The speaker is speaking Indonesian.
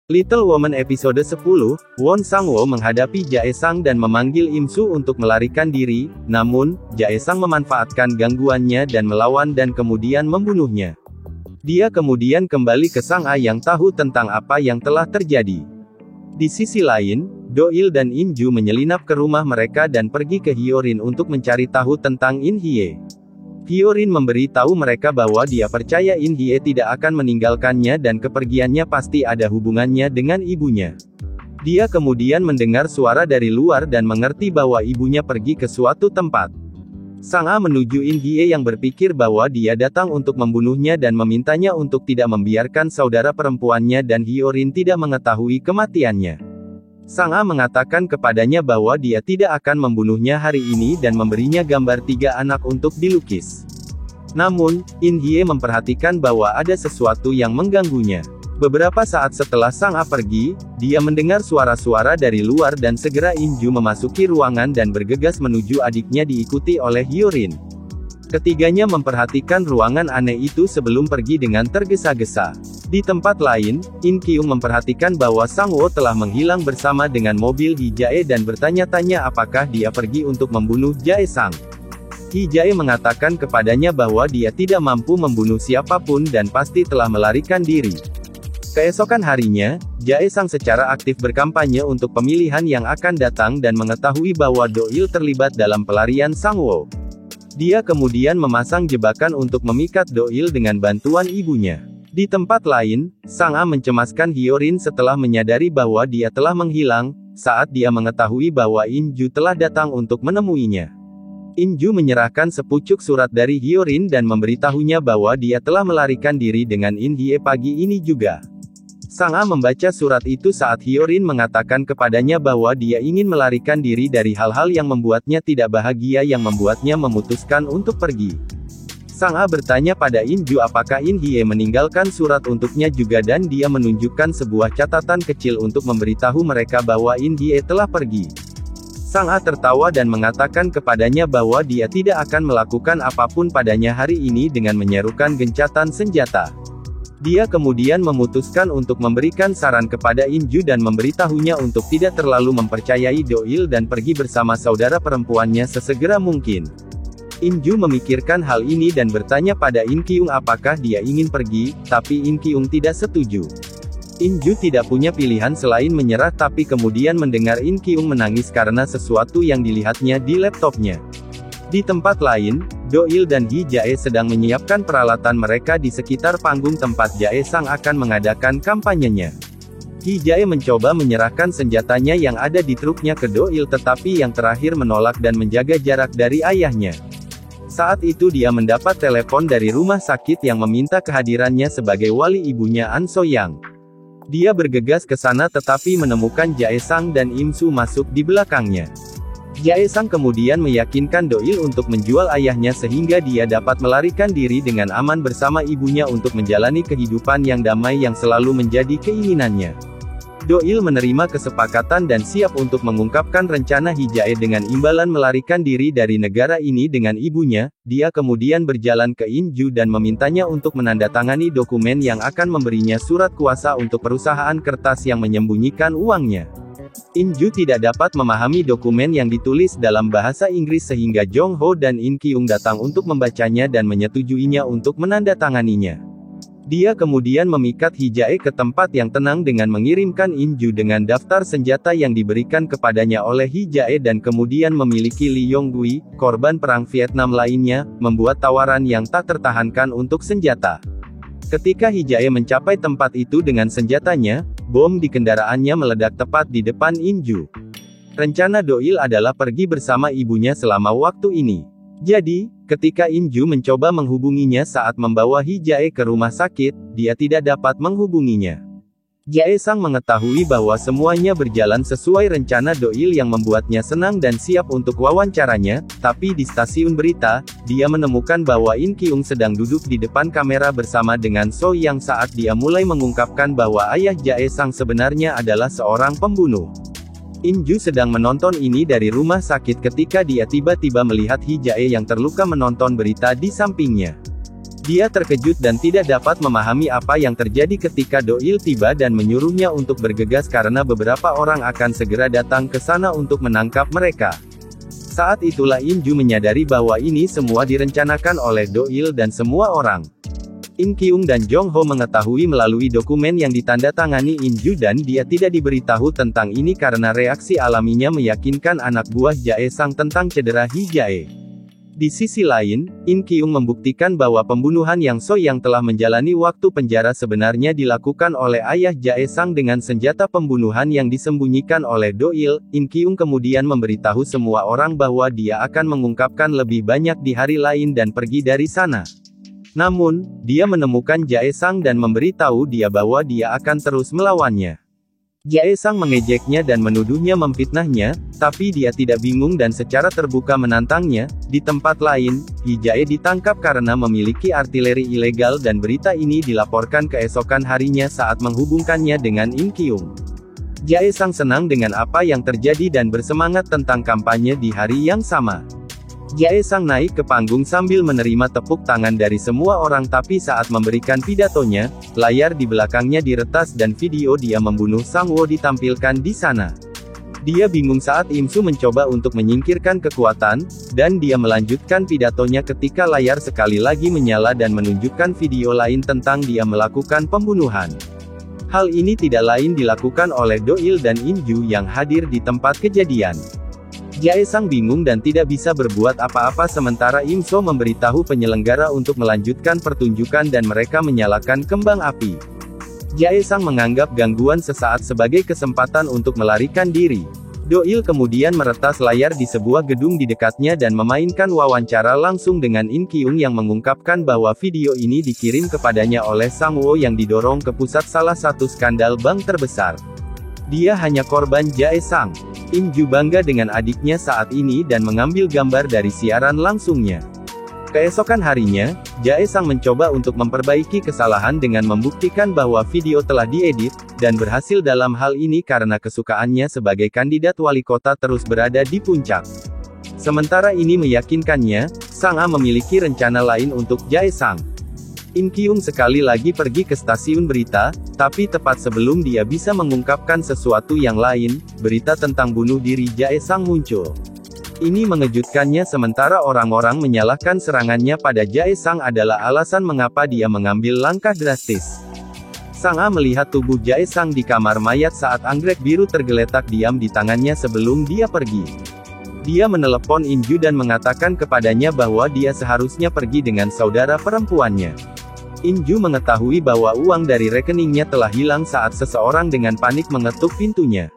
Little Woman episode 10, Won Sang-woo menghadapi Jae-sang dan memanggil Im-soo untuk melarikan diri, namun, Jae-sang memanfaatkan gangguannya dan melawan dan kemudian membunuhnya. Dia kemudian kembali ke Sang-a yang tahu tentang apa yang telah terjadi. Di sisi lain, Do-il dan In-ju menyelinap ke rumah mereka dan pergi ke Hyorin untuk mencari tahu tentang In-hye. Hyorin memberi tahu mereka bahwa dia percaya In-hye tidak akan meninggalkannya dan kepergiannya pasti ada hubungannya dengan ibunya. Dia kemudian mendengar suara dari luar dan mengerti bahwa ibunya pergi ke suatu tempat. Sang-a menuju In-hye yang berpikir bahwa dia datang untuk membunuhnya dan memintanya untuk tidak membiarkan saudara perempuannya dan Hyorin tidak mengetahui kematiannya. Sang-a mengatakan kepadanya bahwa dia tidak akan membunuhnya hari ini dan memberinya gambar 3 anak untuk dilukis. Namun, In-hye memperhatikan bahwa ada sesuatu yang mengganggunya. Beberapa saat setelah Sang-a pergi, dia mendengar suara-suara dari luar dan segera In-ju memasuki ruangan dan bergegas menuju adiknya diikuti oleh Hyorin. Ketiganya memperhatikan ruangan aneh itu sebelum pergi dengan tergesa-gesa. Di tempat lain, In Kyung memperhatikan bahwa Sang-woo telah menghilang bersama dengan mobil Hee-jae dan bertanya-tanya apakah dia pergi untuk membunuh Jae-sang. Hee-jae mengatakan kepadanya bahwa dia tidak mampu membunuh siapapun dan pasti telah melarikan diri. Keesokan harinya, Jae-sang secara aktif berkampanye untuk pemilihan yang akan datang dan mengetahui bahwa Do-il terlibat dalam pelarian Sang-woo. Dia kemudian memasang jebakan untuk memikat Do-il dengan bantuan ibunya. Di tempat lain, Sang-a mencemaskan Hyorin setelah menyadari bahwa dia telah menghilang, saat dia mengetahui bahwa In-ju telah datang untuk menemuinya. In-ju menyerahkan sepucuk surat dari Hyorin dan memberitahunya bahwa dia telah melarikan diri dengan In-hye pagi ini juga. Sang-a membaca surat itu saat Hyorin mengatakan kepadanya bahwa dia ingin melarikan diri dari hal-hal yang membuatnya tidak bahagia yang membuatnya memutuskan untuk pergi. Sang-a bertanya pada In-ju apakah In-hye meninggalkan surat untuknya juga dan dia menunjukkan sebuah catatan kecil untuk memberitahu mereka bahwa In-hye telah pergi. Sang-a tertawa dan mengatakan kepadanya bahwa dia tidak akan melakukan apapun padanya hari ini dengan menyerukan gencatan senjata. Dia kemudian memutuskan untuk memberikan saran kepada In-ju dan memberitahunya untuk tidak terlalu mempercayai Do-il dan pergi bersama saudara perempuannya sesegera mungkin. In-ju memikirkan hal ini dan bertanya pada In Kyung apakah dia ingin pergi, tapi In Kyung tidak setuju. In-ju tidak punya pilihan selain menyerah tapi kemudian mendengar In Kyung menangis karena sesuatu yang dilihatnya di laptopnya. Di tempat lain, Do-il dan Hee-jae sedang menyiapkan peralatan mereka di sekitar panggung tempat Jae-sang akan mengadakan kampanyenya. Hee-jae mencoba menyerahkan senjatanya yang ada di truknya ke Do-il tetapi yang terakhir menolak dan menjaga jarak dari ayahnya. Saat itu dia mendapat telepon dari rumah sakit yang meminta kehadirannya sebagai wali ibunya An So-yang. Dia bergegas ke sana tetapi menemukan Jae-sang dan Im-soo masuk di belakangnya. Jae-sang kemudian meyakinkan Do-il untuk menjual ayahnya sehingga dia dapat melarikan diri dengan aman bersama ibunya untuk menjalani kehidupan yang damai yang selalu menjadi keinginannya. Do-il menerima kesepakatan dan siap untuk mengungkapkan rencana Hee-jae dengan imbalan melarikan diri dari negara ini dengan ibunya. Dia kemudian berjalan ke In-ju dan memintanya untuk menandatangani dokumen yang akan memberinya surat kuasa untuk perusahaan kertas yang menyembunyikan uangnya. In-ju tidak dapat memahami dokumen yang ditulis dalam bahasa Inggris sehingga Jong-ho dan In Kyung datang untuk membacanya dan menyetujuinya untuk menandatanganinya. Dia kemudian memikat Hee-jae ke tempat yang tenang dengan mengirimkan In-ju dengan daftar senjata yang diberikan kepadanya oleh Hee-jae dan kemudian memiliki Lee Yong-gui, korban perang Vietnam lainnya, membuat tawaran yang tak tertahankan untuk senjata. Ketika Hee-jae mencapai tempat itu dengan senjatanya, bom di kendaraannya meledak tepat di depan In-ju. Rencana Do-il adalah pergi bersama ibunya selama waktu ini. Jadi, ketika In-ju mencoba menghubunginya saat membawa Hee-jae ke rumah sakit, dia tidak dapat menghubunginya. Jae-sang mengetahui bahwa semuanya berjalan sesuai rencana Do-il yang membuatnya senang dan siap untuk wawancaranya, tapi di stasiun berita, dia menemukan bahwa In Kyung sedang duduk di depan kamera bersama dengan So-yang saat dia mulai mengungkapkan bahwa ayah Jae-sang sebenarnya adalah seorang pembunuh. In-ju sedang menonton ini dari rumah sakit ketika dia tiba-tiba melihat Hee-jae yang terluka menonton berita di sampingnya. Dia terkejut dan tidak dapat memahami apa yang terjadi ketika Do-il tiba dan menyuruhnya untuk bergegas karena beberapa orang akan segera datang ke sana untuk menangkap mereka. Saat itulah In Ju menyadari bahwa ini semua direncanakan oleh Do-il dan semua orang. In Kyung dan Jong Ho mengetahui melalui dokumen yang ditandatangani In Ju dan dia tidak diberitahu tentang ini karena reaksi alaminya meyakinkan anak buah Jae Sang tentang cedera Hi Jae. Di sisi lain, In Kyung membuktikan bahwa pembunuhan Yang So yang telah menjalani waktu penjara sebenarnya dilakukan oleh ayah Jae Sang dengan senjata pembunuhan yang disembunyikan oleh Do-il. In Kyung kemudian memberitahu semua orang bahwa dia akan mengungkapkan lebih banyak di hari lain dan pergi dari sana. Namun, dia menemukan Jae Sang dan memberitahu dia bahwa dia akan terus melawannya. Jae Sang mengejeknya dan menuduhnya memfitnahnya, tapi dia tidak bingung dan secara terbuka menantangnya. Di tempat lain, Hi Jae ditangkap karena memiliki artileri ilegal dan berita ini dilaporkan keesokan harinya saat menghubungkannya dengan In Kyung. Jae Sang senang dengan apa yang terjadi dan bersemangat tentang kampanye di hari yang sama. Jae Sang naik ke panggung sambil menerima tepuk tangan dari semua orang tapi saat memberikan pidatonya, layar di belakangnya diretas dan video dia membunuh Sang-woo ditampilkan di sana. Dia bingung saat Im Su mencoba untuk menyingkirkan kekuatan, dan dia melanjutkan pidatonya ketika layar sekali lagi menyala dan menunjukkan video lain tentang dia melakukan pembunuhan. Hal ini tidak lain dilakukan oleh Do-il dan In Ju yang hadir di tempat kejadian. Jae Sang bingung dan tidak bisa berbuat apa-apa sementara Im So memberitahu penyelenggara untuk melanjutkan pertunjukan dan mereka menyalakan kembang api. Jae Sang menganggap gangguan sesaat sebagai kesempatan untuk melarikan diri. Do-il kemudian meretas layar di sebuah gedung di dekatnya dan memainkan wawancara langsung dengan In Kyung yang mengungkapkan bahwa video ini dikirim kepadanya oleh Sang-woo yang didorong ke pusat salah satu skandal bank terbesar. Dia hanya korban Jae Sang. In Ju bangga dengan adiknya saat ini dan mengambil gambar dari siaran langsungnya. Keesokan harinya, Jae Sang mencoba untuk memperbaiki kesalahan dengan membuktikan bahwa video telah diedit, dan berhasil dalam hal ini karena kesukaannya sebagai kandidat wali kota terus berada di puncak. Sementara ini meyakinkannya, Sang-a memiliki rencana lain untuk Jae Sang. In Kyung sekali lagi pergi ke stasiun berita, tapi tepat sebelum dia bisa mengungkapkan sesuatu yang lain, berita tentang bunuh diri Jae Sang muncul. Ini mengejutkannya sementara orang-orang menyalahkan serangannya pada Jae Sang adalah alasan mengapa dia mengambil langkah drastis. Sang-a melihat tubuh Jae Sang di kamar mayat saat anggrek biru tergeletak diam di tangannya sebelum dia pergi. Dia menelepon In Ju dan mengatakan kepadanya bahwa dia seharusnya pergi dengan saudara perempuannya. In Ju mengetahui bahwa uang dari rekeningnya telah hilang saat seseorang dengan panik mengetuk pintunya.